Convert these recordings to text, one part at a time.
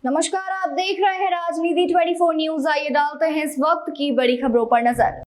नमस्कार, आप देख रहे हैं राजनीति 24 न्यूज। आइए डालते हैं इस वक्त की बड़ी खबरों पर नजर।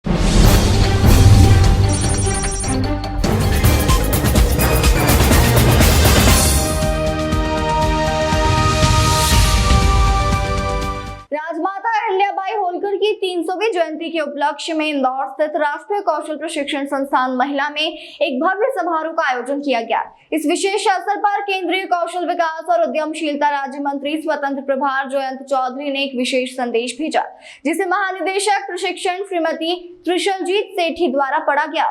राजमाता अहिल्याबाई होलकर की 300वीं जयंती के उपलक्ष्य में इंदौर स्थित राष्ट्रीय कौशल प्रशिक्षण संस्थान महिला में एक भव्य समारोह का आयोजन किया गया। इस विशेष अवसर पर केंद्रीय कौशल विकास और उद्यमशीलता राज्य मंत्री स्वतंत्र प्रभार जयंत चौधरी ने एक विशेष संदेश भेजा, जिसे महानिदेशक प्रशिक्षण श्रीमती त्रिशलजीत सेठी द्वारा पढ़ा गया।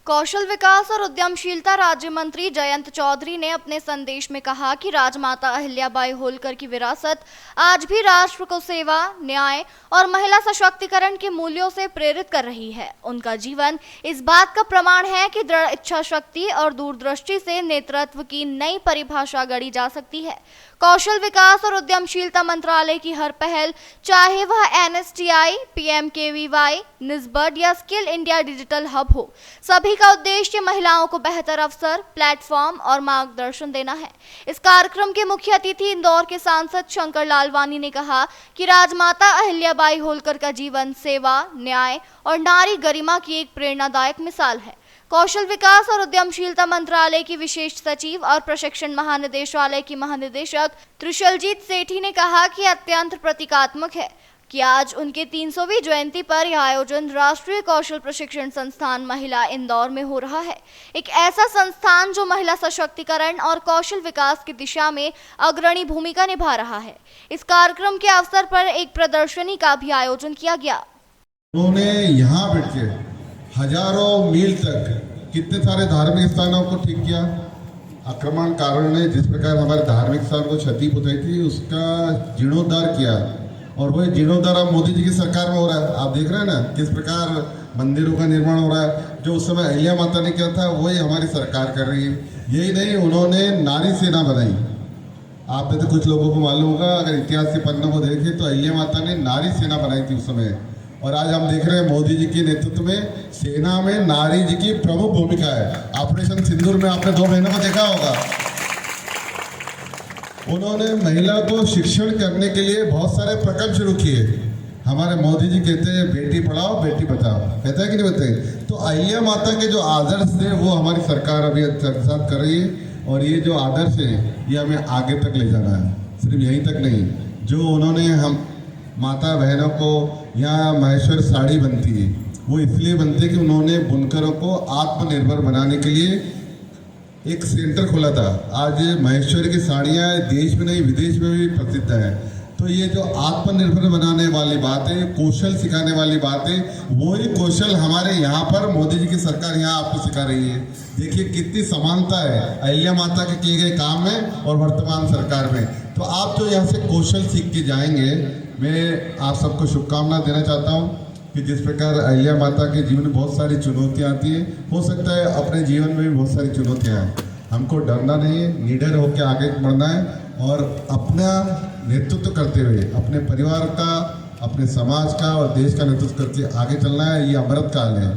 कौशल विकास और उद्यमशीलता राज्य मंत्री जयंत चौधरी ने अपने संदेश में कहा कि राजमाता अहिल्याबाई होलकर की विरासत आज भी राष्ट्र को सेवा, न्याय और महिला सशक्तिकरण के मूल्यों से प्रेरित कर रही है। उनका जीवन इस बात का प्रमाण है कि दृढ़ इच्छा शक्ति और दूरदृष्टि से नेतृत्व की नई परिभाषा गढ़ी जा सकती है। कौशल विकास और उद्यमशीलता मंत्रालय की हर पहल, चाहे वह NSTI, PMKVY, निस्बड या स्किल इंडिया डिजिटल हब हो, सभी का उद्देश्य महिलाओं को बेहतर अवसर, प्लेटफॉर्म और मार्गदर्शन देना है। इस कार्यक्रम के मुख्य अतिथि इंदौर के सांसद शंकर लालवानी ने कहा कि राजमाता अहिल्याबाई होलकर का जीवन सेवा, न्याय और नारी गरिमा की एक प्रेरणादायक मिसाल है। कौशल विकास और उद्यमशीलता मंत्रालय की विशेष सचिव और प्रशिक्षण महानिदेशालय की महानिदेशक त्रिशलजीत सेठी ने कहा कि अत्यंत प्रतीकात्मक है कि आज उनके 300वीं जयंती पर यह आयोजन राष्ट्रीय कौशल प्रशिक्षण संस्थान महिला इंदौर में हो रहा है। एक ऐसा संस्थान जो महिला सशक्तिकरण और कौशल विकास की दिशा में अग्रणी भूमिका निभा रहा है। इस कार्यक्रम के अवसर पर एक प्रदर्शनी का भी आयोजन किया गया। उन्होंने यहाँ बैठ के हजारों मील तक कितने सारे धार्मिक स्थानों को ठीक किया। आक्रमणकारियों ने जिस प्रकार हमारे धार्मिक स्थान को क्षति पहुंचाई थी, उसका जीर्णोद्धार किया और वही जीर्णोद्धार अब मोदी जी की सरकार में हो रहा है। आप देख रहे हैं ना किस प्रकार मंदिरों का निर्माण हो रहा है। जो उस समय अहिल्या माता ने किया था वही हमारी सरकार कर रही है। यही नहीं, उन्होंने नारी सेना बनाई। आप में तो कुछ लोगों को मालूम होगा, अगर इतिहास के पन्नों को देखें तो अहिल्या माता ने नारी सेना बनाई थी उस समय। और आज हम देख रहे हैं मोदी जी के नेतृत्व में सेना में नारी जी की प्रमुख भूमिका है। ऑपरेशन सिंदूर में आपने 2 बहनों को देखा होगा। उन्होंने महिला को शिक्षण करने के लिए बहुत सारे प्रकल्प शुरू किए। हमारे मोदी जी कहते हैं बेटी पढ़ाओ बेटी बचाओ, कहते हैं कि नहीं बताइए। तो अहिल्या माता के जो आदर्श थे वो हमारी सरकार अभी साथ कर रही है और ये जो आदर्श है ये हमें आगे तक ले जाना है। सिर्फ यहीं तक नहीं, जो उन्होंने हम माता बहनों को यहाँ महेश्वर साड़ी बनती है वो इसलिए बनती है कि उन्होंने बुनकरों को आत्मनिर्भर बनाने के लिए एक सेंटर खोला था। आज महेश्वर की साड़ियाँ देश में नहीं विदेश में भी प्रसिद्ध है। तो ये जो आत्मनिर्भर बनाने वाली बात है, कौशल सिखाने वाली बात है, वही कौशल हमारे यहाँ पर मोदी जी की सरकार यहाँ आपको सिखा रही है। देखिए कितनी समानता है अहिल्या माता के किए गए काम में और वर्तमान सरकार में। तो आप जो यहाँ से कौशल सीख के जाएंगे, मैं आप सबको शुभकामना देना चाहता हूँ कि जिस प्रकार अहिल्या माता के जीवन में बहुत सारी चुनौतियाँ आती हैं, हो सकता है अपने जीवन में भी बहुत सारी चुनौतियाँ आएँ। हमको डरना नहीं है, निडर होकर आगे बढ़ना है और अपना नेतृत्व करते हुए अपने परिवार का, अपने समाज का और देश का नेतृत्व करके आगे चलना है। ये अमृत काल है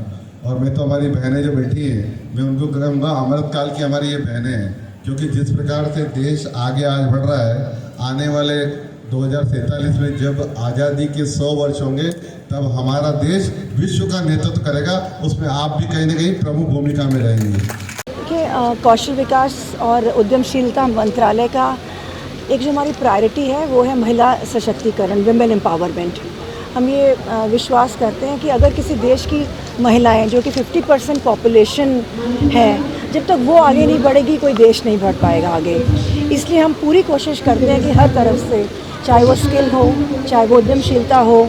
और मैं तो हमारी बहनें जो बैठी हैं मैं उनको कहूँगा अमृत काल की हमारी ये बहनें हैं, क्योंकि जिस प्रकार से देश आगे आज बढ़ रहा है, आने वाले 2047 में जब आज़ादी के 100 वर्ष होंगे तब हमारा देश विश्व का नेतृत्व करेगा। उसमें आप भी कहीं ना कहीं प्रमुख भूमिका में रहेंगे। देखिए, कौशल विकास और उद्यमशीलता मंत्रालय का एक जो हमारी प्रायोरिटी है वो है महिला सशक्तिकरण, विमेन एम्पावरमेंट। हम ये विश्वास करते हैं कि अगर किसी देश की महिलाएं जो कि 50% पॉपुलेशन है, जब तक वो आगे नहीं बढ़ेगी कोई देश नहीं बढ़ पाएगा आगे। इसलिए हम पूरी कोशिश करते हैं कि हर तरफ से, चाहे वो स्किल हो, चाहे वो उद्यमशीलता हो,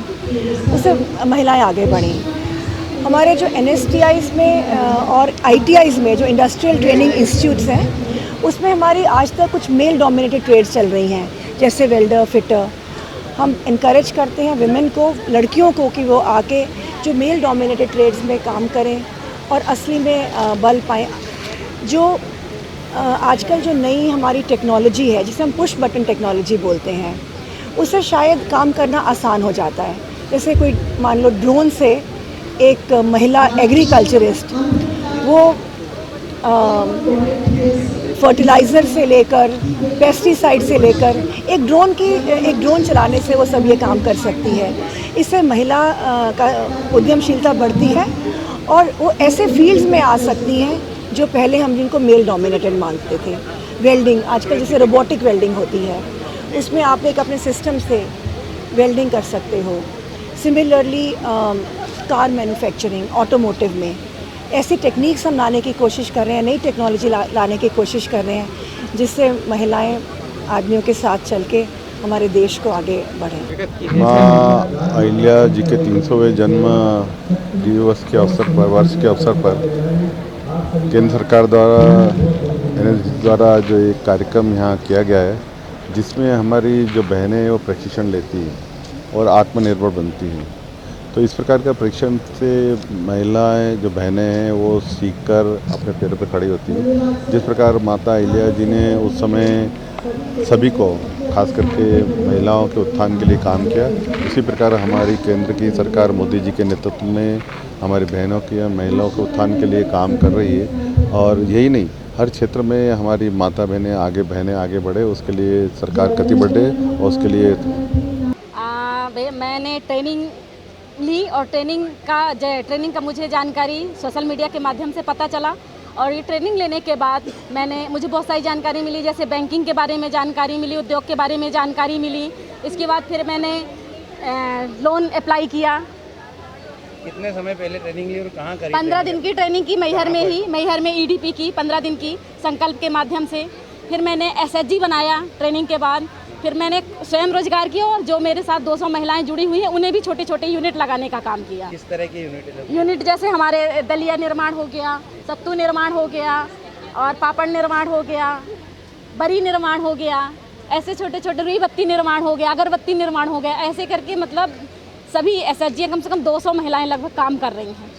उससे महिलाएं आगे बढ़ें। हमारे जो NSTIs में और ITIs में जो इंडस्ट्रियल ट्रेनिंग इंस्टीट्यूट्स हैं, उसमें हमारी आज तक कुछ मेल डोमिनेटेड ट्रेड्स चल रही हैं, जैसे वेल्डर, फिटर। हम इनकरेज करते हैं विमेन को, लड़कियों को, कि वो आके जो मेल डोमिनेटेड ट्रेड्स में काम करें और असली में बल पाएँ। जो आजकल जो नई हमारी टेक्नोलॉजी है जिसे हम पुश बटन टेक्नोलॉजी बोलते हैं, उससे शायद काम करना आसान हो जाता है। जैसे कोई मान लो ड्रोन से एक महिला एग्रीकल्चरिस्ट वो फर्टिलाइज़र से लेकर पेस्टिसाइड से लेकर एक ड्रोन चलाने से वो सब ये काम कर सकती है। इससे महिला का उद्यमशीलता बढ़ती है और वो ऐसे फील्ड्स में आ सकती हैं जो पहले हम जिनको मेल डोमिनेटेड मानते थे। वेल्डिंग, आजकल जैसे रोबोटिक वेल्डिंग होती है, उसमें आप एक अपने सिस्टम से वेल्डिंग कर सकते हो। सिमिलरली कार मैन्युफैक्चरिंग, ऑटोमोटिव में ऐसी टेक्निक्स हम लाने की कोशिश कर रहे हैं, नई टेक्नोलॉजी लाने की कोशिश कर रहे हैं, जिससे महिलाएं आदमियों के साथ चल के हमारे देश को आगे बढ़ें। माँ अहिल्या जी के 300वें जन्म दिवस के अवसर पर, वर्ष के अवसर पर केंद्र सरकार द्वारा जो एक कार्यक्रम यहाँ किया गया है, जिसमें हमारी जो बहनें हैं वो प्रशिक्षण लेती हैं और आत्मनिर्भर बनती हैं। तो इस प्रकार का प्रशिक्षण से महिलाएं जो बहनें हैं वो सीखकर अपने पैरों पर खड़ी होती हैं। जिस प्रकार माता अहिल्या जी ने उस समय सभी को, खास करके महिलाओं के उत्थान के लिए काम किया, उसी प्रकार हमारी केंद्र की सरकार मोदी जी के नेतृत्व में हमारी बहनों की, महिलाओं के उत्थान के लिए काम कर रही है। और यही नहीं, हर क्षेत्र में हमारी माता बहनें आगे बढ़े, उसके लिए सरकार कटिबद्ध है। और उसके लिए मैंने ट्रेनिंग ली और ट्रेनिंग का मुझे जानकारी सोशल मीडिया के माध्यम से पता चला। और ये ट्रेनिंग लेने के बाद मुझे बहुत सारी जानकारी मिली, जैसे बैंकिंग के बारे में जानकारी मिली, उद्योग के बारे में जानकारी मिली। इसके बाद फिर मैंने लोन अप्लाई किया। कितने समय पहले ट्रेनिंग ली और कहाँ करी? 15 दिन की ट्रेनिंग की मैहर में EDP की 15 दिन की संकल्प के माध्यम से। फिर मैंने SHG बनाया ट्रेनिंग के बाद। फिर मैंने स्वयं रोजगार किया और जो मेरे साथ 200 महिलाएं जुड़ी हुई हैं उन्हें भी छोटे छोटे यूनिट लगाने का काम किया। किस तरह की यूनिट? जैसे हमारे दलिया निर्माण हो गया, सत्तू निर्माण हो गया और पापड़ निर्माण हो गया, बरी निर्माण हो गया, ऐसे छोटे छोटे रुई बत्ती निर्माण हो गया, अगरबत्ती निर्माण हो गया। ऐसे करके मतलब सभी SHG कम से कम 200 महिलाएं लगभग काम कर रही हैं।